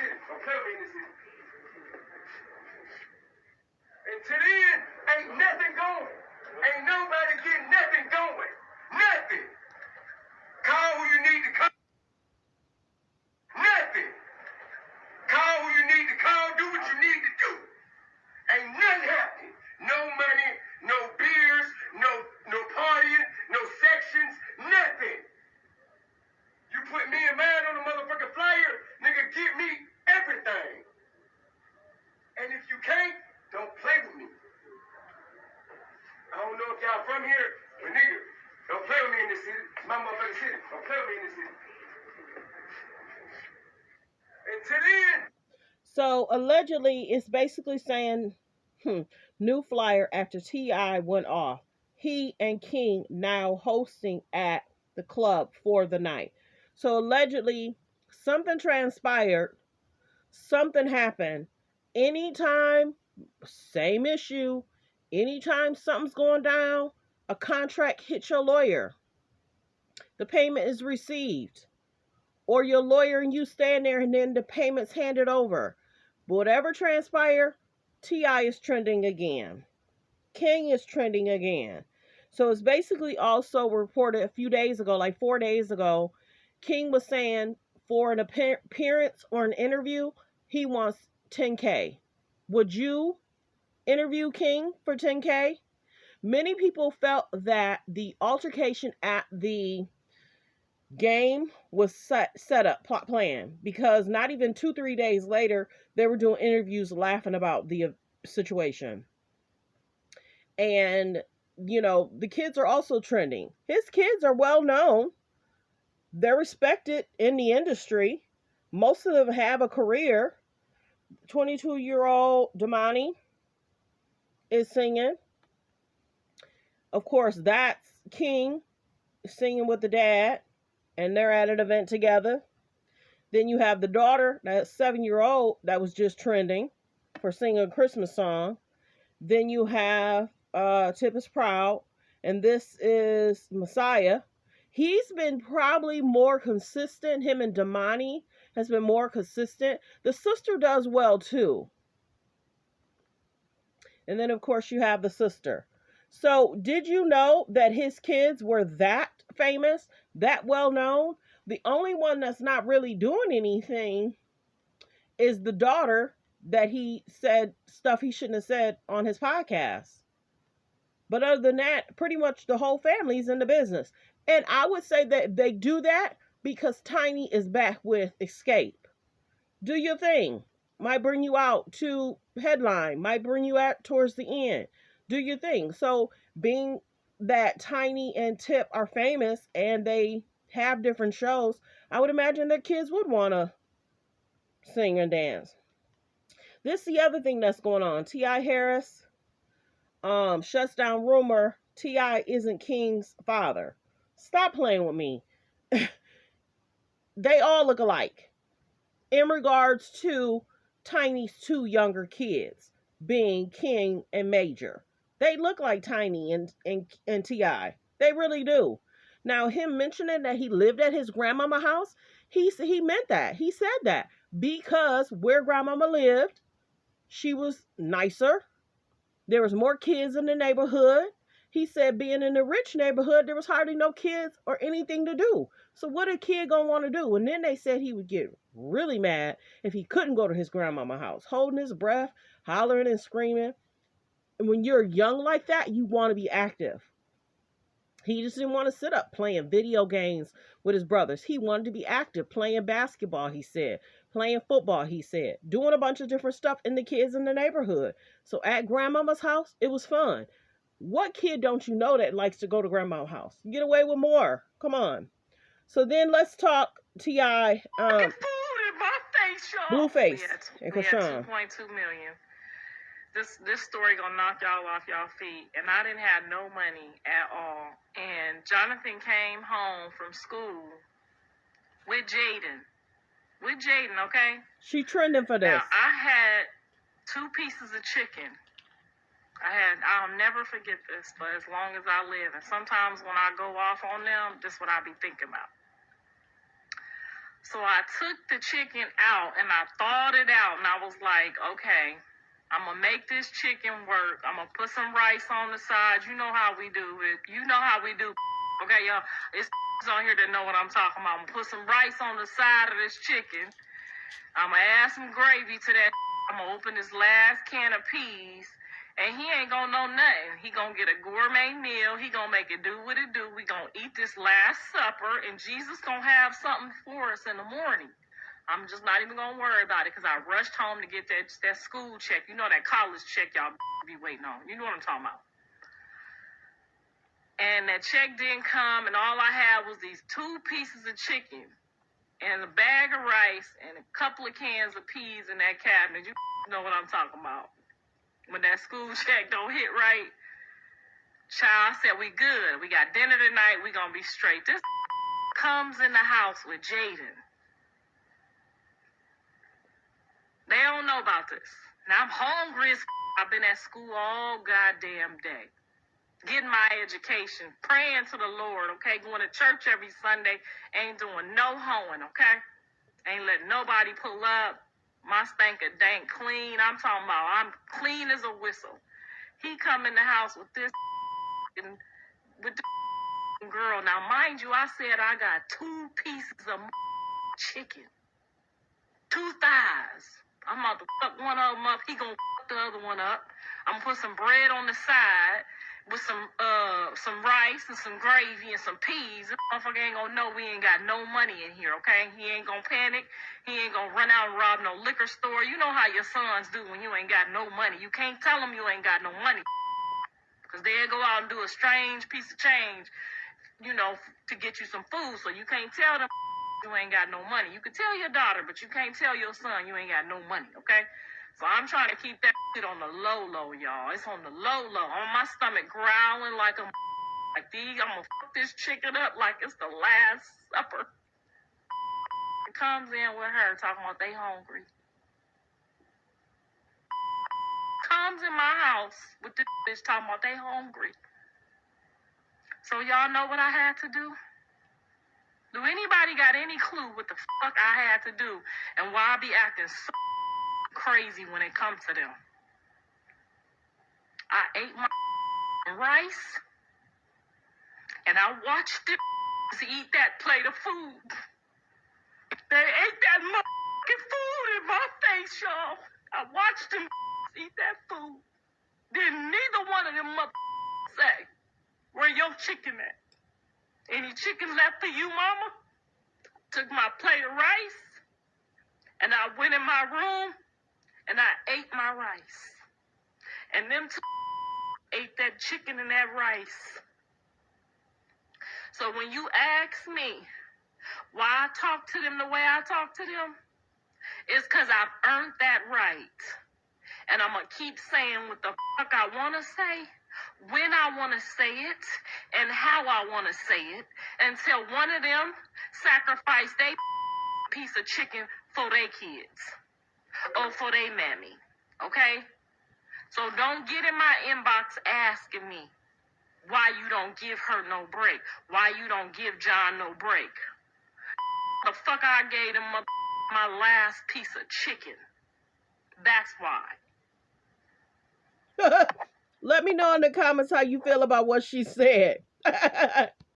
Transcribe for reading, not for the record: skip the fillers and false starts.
city. Don't play with me in this city. Until then, ain't nothing going. Ain't nobody getting nothing going. Nothing. Call who you need to call. Nothing. Call who you need to call. Do what you need to do. Ain't nothing happening. No money, no beers, no partying, no sections, nothing. You put me and mine on a motherfucking flyer, nigga, give me everything. And if you can't, don't play with me. I don't know if y'all from here, but nigga, don't play with me in this city. It's my motherfucking city. Don't play with me in this city. Until then. So allegedly, it's basically saying, new flyer after T.I. went off. He and King now hosting at the club for the night. So allegedly, something transpired. Something happened. Anytime, same issue. Anytime something's going down, a contract hits your lawyer. The payment is received. Or your lawyer and you stand there and then the payment's handed over. But whatever transpire, T.I. is trending again. King is trending again. So it's basically also reported a few days ago, like 4 days ago, King was saying for an appearance or an interview, he wants $10K. Would you interview King for $10K? Many people felt that the altercation at the game was set up, plot plan, because not even 2-3 days later, they were doing interviews laughing about the situation. And, the kids are also trending. His kids are well known. They're respected in the industry. Most of them have a career. 22-year-old Damani is singing. Of course, that's King singing with the dad, and they're at an event together. Then you have the daughter, that 7-year-old, that was just trending for singing a Christmas song. Then you have Tip is Proud, and this is Messiah. He's been probably more consistent. Him and Damani has been more consistent. The sister does well too. And then, of course, you have the sister. So, did you know that his kids were that famous, that well known? The only one that's not really doing anything is the daughter that he said stuff he shouldn't have said on his podcast. But other than that, pretty much the whole family's in the business. And I would say that they do that because Tiny is back with Escape. Do your thing. Might bring you out to headline. Might bring you out towards the end. Do your thing. So being that Tiny and Tip are famous and they have different shows, I would imagine their kids would want to sing and dance. This is the other thing that's going on. T.I. Harris shuts down rumor T.I. isn't King's father. Stop playing with me. They all look alike in regards to Tiny's 2 younger kids, being King and Major. They look like Tiny and T.I. They really do. Now, him mentioning that he lived at his grandmama's house, he meant that. He said that because where grandmama lived, she was nicer. There was more kids in the neighborhood. He said being in the rich neighborhood, there was hardly no kids or anything to do. So what a kid gonna want to do? And then they said he would get really mad if he couldn't go to his grandmama's house, holding his breath, hollering and screaming. And when you're young like that, you want to be active. He just didn't want to sit up playing video games with his brothers. He wanted to be active, playing basketball, he said, playing football, he said, doing a bunch of different stuff in the kids in the neighborhood. So at grandmama's house, it was fun. What kid don't you know that likes to go to grandma's house? Get away with more. Come on. So then let's talk T.I. Blueface and Krishan. 2.2 million. This story gonna knock y'all off y'all feet. And I didn't have no money at all. And Jonathan came home from school with Jaidyn. Okay? She trending for this. Now, I had 2 pieces of chicken. I'll never forget this for as long as I live. And sometimes when I go off on them, this is what I be thinking about. So I took the chicken out and I thawed it out and I was like, okay, I'm going to make this chicken work. I'm going to put some rice on the side. You know how we do it. You know how we do. Okay, y'all. It's on here that know what I'm talking about. I'm going to put some rice on the side of this chicken. I'm going to add some gravy to that. I'm going to open this last can of peas. And he ain't gonna know nothing. He gonna get a gourmet meal. He gonna make it do what it do. We gonna eat this last supper, and Jesus gonna have something for us in the morning. I'm just not even gonna worry about it because I rushed home to get that school check. You know that college check y'all be waiting on. You know what I'm talking about. And that check didn't come, and all I had was these 2 pieces of chicken and a bag of rice and a couple of cans of peas in that cabinet. You know what I'm talking about. When that school check don't hit right, child, I said, we good. We got dinner tonight. We gonna be straight. This comes in the house with Jaidyn. They don't know about this. Now, I'm hungry as I've been at school all goddamn day. Getting my education. Praying to the Lord, okay? Going to church every Sunday. Ain't doing no hoeing, okay? Ain't letting nobody pull up. My stanker dank clean. I'm talking about I'm clean as a whistle. He come in the house with this with the girl. Now, mind you, I said I got 2 pieces of chicken. 2 thighs. I'm about to fuck one of them up. He gonna fuck the other one up. I'm gonna put some bread on the side with some rice and some gravy and some peas. This motherfucker ain't gonna know we ain't got no money in here, okay? He ain't gonna panic. He ain't gonna run out and rob no liquor store. You know how your sons do when you ain't got no money. You can't tell them you ain't got no money. Because they'll go out and do a strange piece of change, you know, to get you some food. So you can't tell them you ain't got no money. You can tell your daughter, but you can't tell your son you ain't got no money, okay? So I'm trying to keep that shit on the low, y'all. It's on the low. On my stomach growling like I'm gonna fuck this chicken up like it's the last supper. It comes in with her talking about they hungry. Comes in my house with this bitch talking about they hungry. So y'all know what I had to do? Do anybody got any clue what the fuck I had to do and why I be acting so crazy when it comes to them? I ate my rice and I watched them eat that plate of food. They ate that motherfucking food in my face, y'all. I watched them eat that food. Then neither one of them motherfuckers say, where your chicken at? Any chicken left for you, mama? Took my plate of rice, and I went in my room, and I ate my rice. And them ate that chicken and that rice. So when you ask me why I talk to them the way I talk to them, it's because I've earned that right. And I'm going to keep saying what the fuck I want to say, when I want to say it, and how I want to say it, until one of them sacrifice their piece of chicken for their kids or for their mammy, okay? So don't get in my inbox asking me why you don't give her no break, why you don't give John no break. The fuck I gave him my last piece of chicken. That's why. Let me know in the comments how you feel about what she said.